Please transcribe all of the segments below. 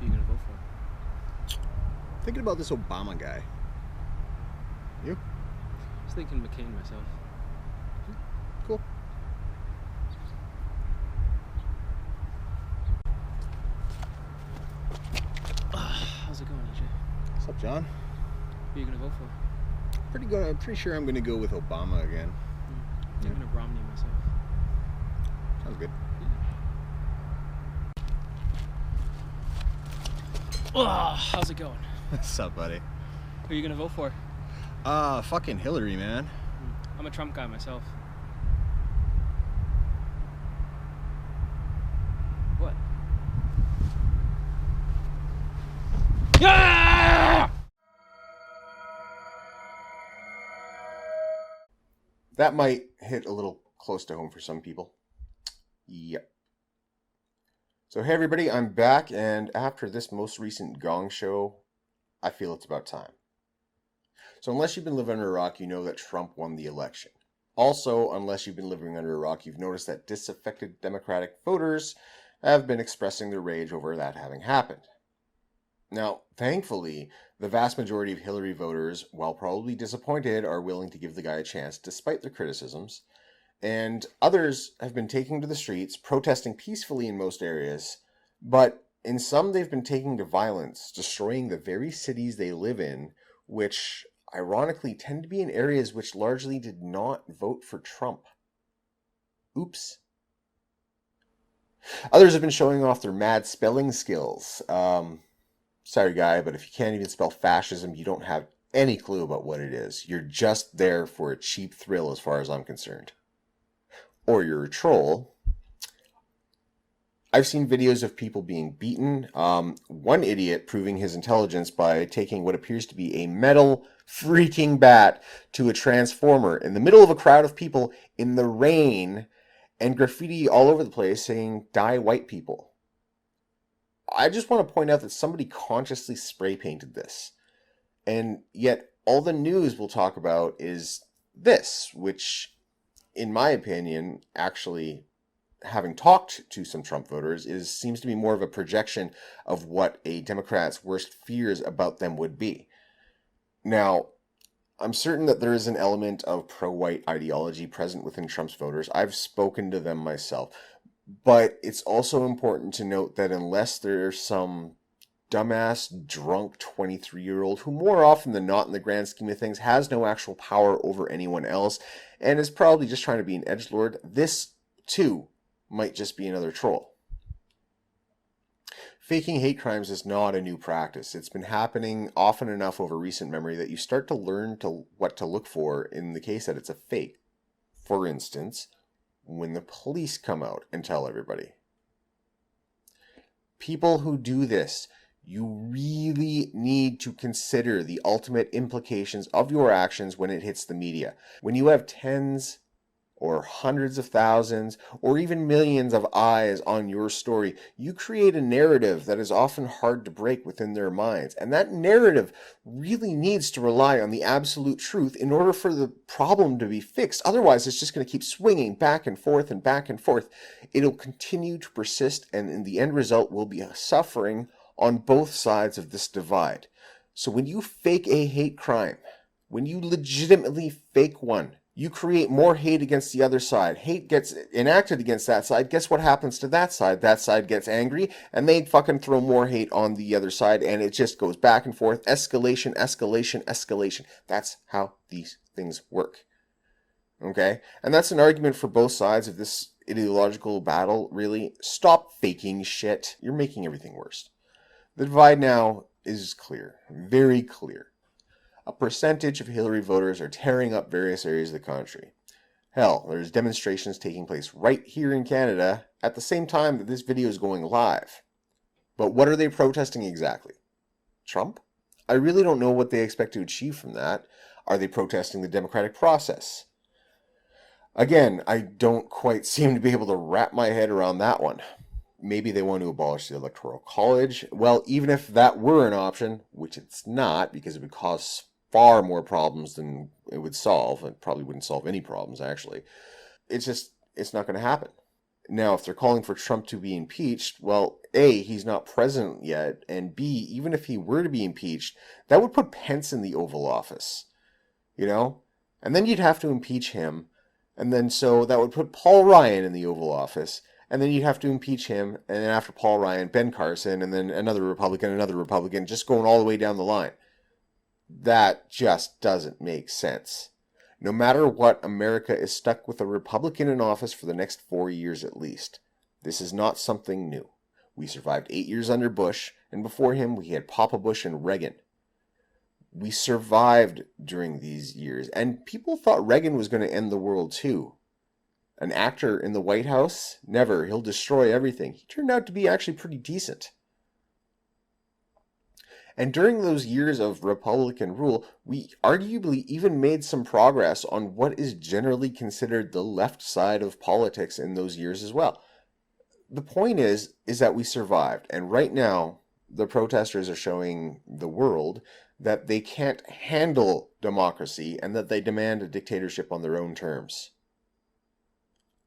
Who are you gonna vote for? Thinking about this Obama guy. You? I was thinking McCain myself. Cool. How's it going, EJ? What's up, John? Who are you gonna vote for? Pretty good. I'm pretty sure I'm going to go with Obama again. I'm thinking of Romney myself. Sounds good. How's it going? What's up, buddy? Who are you gonna vote for? Fucking Hillary, man. I'm a Trump guy myself. What? Yeah! That might hit a little close to home for some people. Yep. So, hey, everybody, I'm back, and after this most recent Gong show, I feel it's about time. So, unless you've been living under a rock, you know that Trump won the election. Also, unless you've been living under a rock, you've noticed that disaffected Democratic voters have been expressing their rage over that having happened. Now, thankfully, the vast majority of Hillary voters, while probably disappointed, are willing to give the guy a chance despite their criticisms. And others have been taking to the streets, protesting peacefully in most areas, but in some they've been taking to violence, destroying the very cities they live in, which ironically tend to be in areas which largely did not vote for Trump. Oops. Others have been showing off their mad spelling skills. Sorry, guy, but if you can't even spell fascism, you don't have any clue about what it is. You're just there for a cheap thrill as far as I'm concerned. Or you're a troll. I've seen videos of people being beaten. One idiot proving his intelligence by taking what appears to be a metal freaking bat to a transformer in the middle of a crowd of people in the rain and graffiti all over the place saying, "Die white people." I just want to point out that somebody consciously spray painted this. And yet all the news we'll talk about is this, which, in my opinion, actually, having talked to some Trump voters, seems to be more of a projection of what a Democrat's worst fears about them would be. Now, I'm certain that there is an element of pro-white ideology present within Trump's voters. I've spoken to them myself. But it's also important to note that unless there's some dumbass, drunk 23-year-old who more often than not in the grand scheme of things has no actual power over anyone else and is probably just trying to be an edgelord, this too might just be another troll. Faking hate crimes is not a new practice. It's been happening often enough over recent memory that you start to learn what to look for in the case that it's a fake. For instance, when the police come out and tell everybody. People who do this, you really need to consider the ultimate implications of your actions when it hits the media. When you have tens or hundreds of thousands or even millions of eyes on your story, you create a narrative that is often hard to break within their minds. And that narrative really needs to rely on the absolute truth in order for the problem to be fixed. Otherwise, it's just going to keep swinging back and forth and back and forth. It'll continue to persist, and in the end result will be a suffering on both sides of this divide. So when you fake a hate crime, when you legitimately fake one, you create more hate against the other side. Hate gets enacted against that side. Guess what happens to that side? That side gets angry, and they fucking throw more hate on the other side, and it just goes back and forth. Escalation, escalation, escalation. That's how these things work. Okay? And that's an argument for both sides of this ideological battle, really. Stop faking shit. You're making everything worse. The divide now is clear. Very clear. A percentage of Hillary voters are tearing up various areas of the country. Hell, there's demonstrations taking place right here in Canada at the same time that this video is going live. But what are they protesting exactly? Trump? I really don't know what they expect to achieve from that. Are they protesting the democratic process? Again, I don't quite seem to be able to wrap my head around that one. Maybe they want to abolish the Electoral College. Well, even if that were an option, which it's not, because it would cause far more problems than it would solve. It probably wouldn't solve any problems, actually. It's not going to happen. Now, if they're calling for Trump to be impeached, well, A, he's not president yet, and B, even if he were to be impeached, that would put Pence in the Oval Office, you know? And then you'd have to impeach him, and then so that would put Paul Ryan in the Oval Office, and then you'd have to impeach him, and then after Paul Ryan, Ben Carson, and then another Republican, just going all the way down the line. That just doesn't make sense. No matter what, America is stuck with a Republican in office for the next 4 years at least. This is not something new. We survived 8 years under Bush, and before him we had Papa Bush and Reagan. We survived during these years, and people thought Reagan was going to end the world too. An actor in the White House? Never. He'll destroy everything. He turned out to be actually pretty decent. And during those years of Republican rule, we arguably even made some progress on what is generally considered the left side of politics in those years as well. The point is that we survived. And right now, the protesters are showing the world that they can't handle democracy and that they demand a dictatorship on their own terms.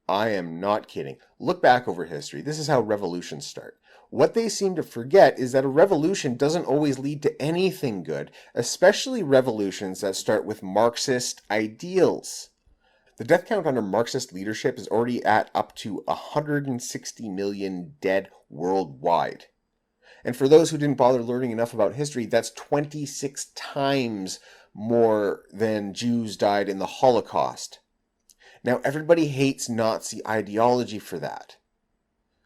I am not kidding. Look back over history. This is how revolutions start. What they seem to forget is that a revolution doesn't always lead to anything good, especially revolutions that start with Marxist ideals. The death count under Marxist leadership is already at up to 160 million dead worldwide. And for those who didn't bother learning enough about history, that's 26 times more than Jews died in the Holocaust. Now, everybody hates Nazi ideology for that.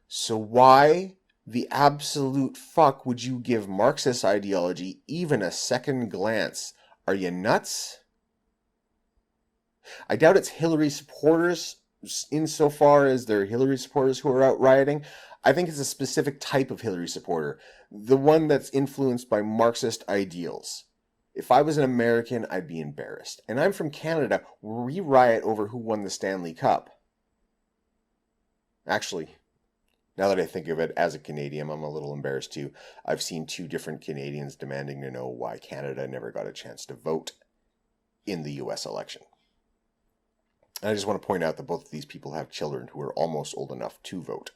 So why the absolute fuck would you give Marxist ideology even a second glance? Are you nuts? I doubt it's Hillary supporters insofar as they're Hillary supporters who are out rioting. I think it's a specific type of Hillary supporter, the one that's influenced by Marxist ideals. If I was an American, I'd be embarrassed. And I'm from Canada, where we riot over who won the Stanley Cup. Actually, now that I think of it, as a Canadian, I'm a little embarrassed too. I've seen 2 different Canadians demanding to know why Canada never got a chance to vote in the US election. And I just want to point out that both of these people have children who are almost old enough to vote.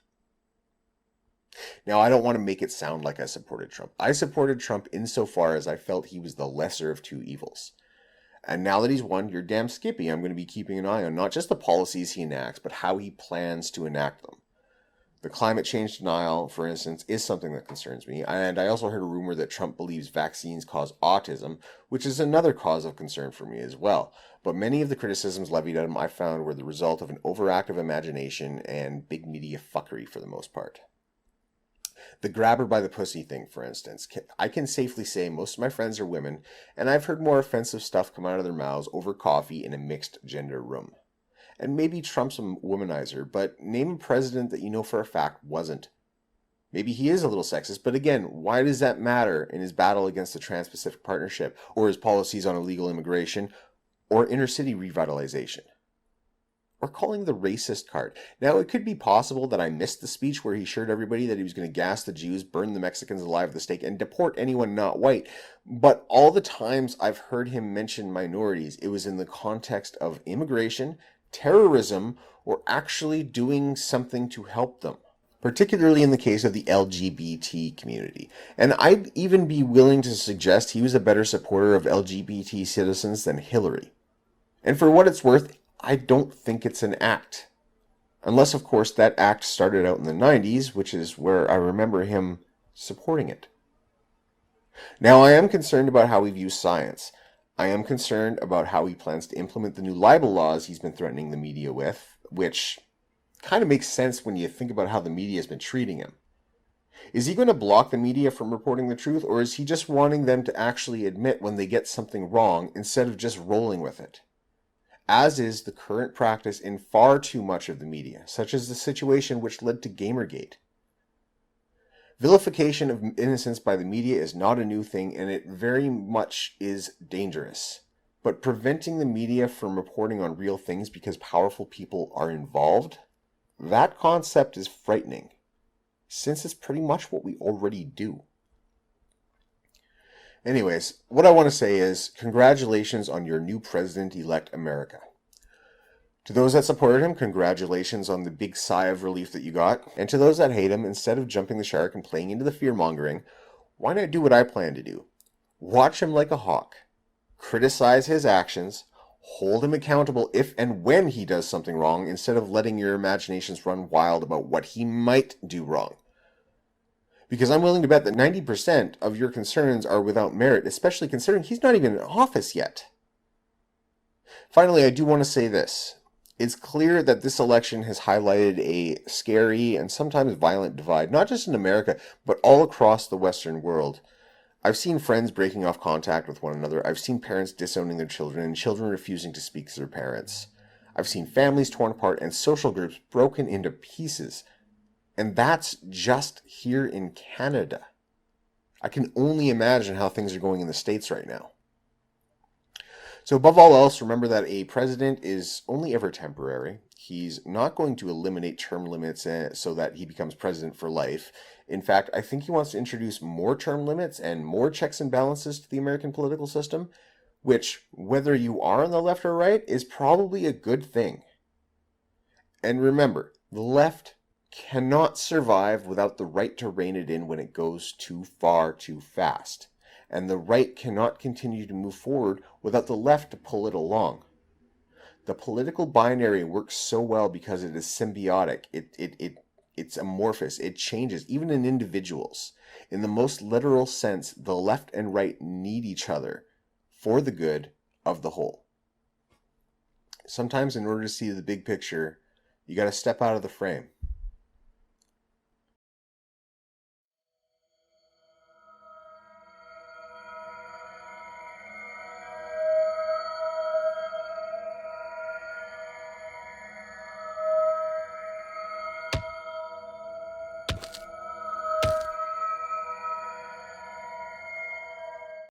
Now, I don't want to make it sound like I supported Trump. I supported Trump insofar as I felt he was the lesser of 2 evils. And now that he's won, you're damn skippy. I'm going to be keeping an eye on not just the policies he enacts, but how he plans to enact them. The climate change denial, for instance, is something that concerns me. And I also heard a rumor that Trump believes vaccines cause autism, which is another cause of concern for me as well. But many of the criticisms levied at him I found were the result of an overactive imagination and big media fuckery for the most part. The grab her by the pussy thing, for instance. I can safely say most of my friends are women, and I've heard more offensive stuff come out of their mouths over coffee in a mixed gender room. And maybe Trump's a womanizer, but name a president that you know for a fact wasn't. Maybe he is a little sexist, but again, why does that matter in his battle against the Trans-Pacific Partnership, or his policies on illegal immigration, or inner-city revitalization? Or calling the racist card. Now, it could be possible that I missed the speech where he assured everybody that he was going to gas the Jews, burn the Mexicans alive at the stake, and deport anyone not white. But all the times I've heard him mention minorities, it was in the context of immigration, terrorism, or actually doing something to help them. Particularly in the case of the LGBT community. And I'd even be willing to suggest he was a better supporter of LGBT citizens than Hillary. And for what it's worth, I don't think it's an act. Unless, of course, that act started out in the 90s, which is where I remember him supporting it. Now, I am concerned about how he views science. I am concerned about how he plans to implement the new libel laws he's been threatening the media with, which kind of makes sense when you think about how the media has been treating him. Is he going to block the media from reporting the truth, or is he just wanting them to actually admit when they get something wrong instead of just rolling with it? As is the current practice in far too much of the media, such as the situation which led to Gamergate. Vilification of innocence by the media is not a new thing, and it very much is dangerous. But preventing the media from reporting on real things because powerful people are involved, that concept is frightening, since it's pretty much what we already do. Anyways, what I want to say is, congratulations on your new president-elect America. To those that supported him, congratulations on the big sigh of relief that you got. And to those that hate him, instead of jumping the shark and playing into the fear-mongering, why not do what I plan to do? Watch him like a hawk. Criticize his actions. Hold him accountable if and when he does something wrong, instead of letting your imaginations run wild about what he might do wrong. Because I'm willing to bet that 90% of your concerns are without merit, especially considering he's not even in office yet. Finally, I do want to say this. It's clear that this election has highlighted a scary and sometimes violent divide, not just in America, but all across the Western world. I've seen friends breaking off contact with one another. I've seen parents disowning their children and children refusing to speak to their parents. I've seen families torn apart and social groups broken into pieces. And that's just here in Canada. I can only imagine how things are going in the States right now. So above all else, remember that a president is only ever temporary. He's not going to eliminate term limits so that he becomes president for life. In fact, I think he wants to introduce more term limits and more checks and balances to the American political system, which, whether you are on the left or right, is probably a good thing. And remember, the left cannot survive without the right to rein it in when it goes too far too fast. And the right cannot continue to move forward without the left to pull it along. The political binary works so well because it is symbiotic. It's amorphous. It changes, even in individuals. In the most literal sense, the left and right need each other for the good of the whole. Sometimes in order to see the big picture, you got to step out of the frame.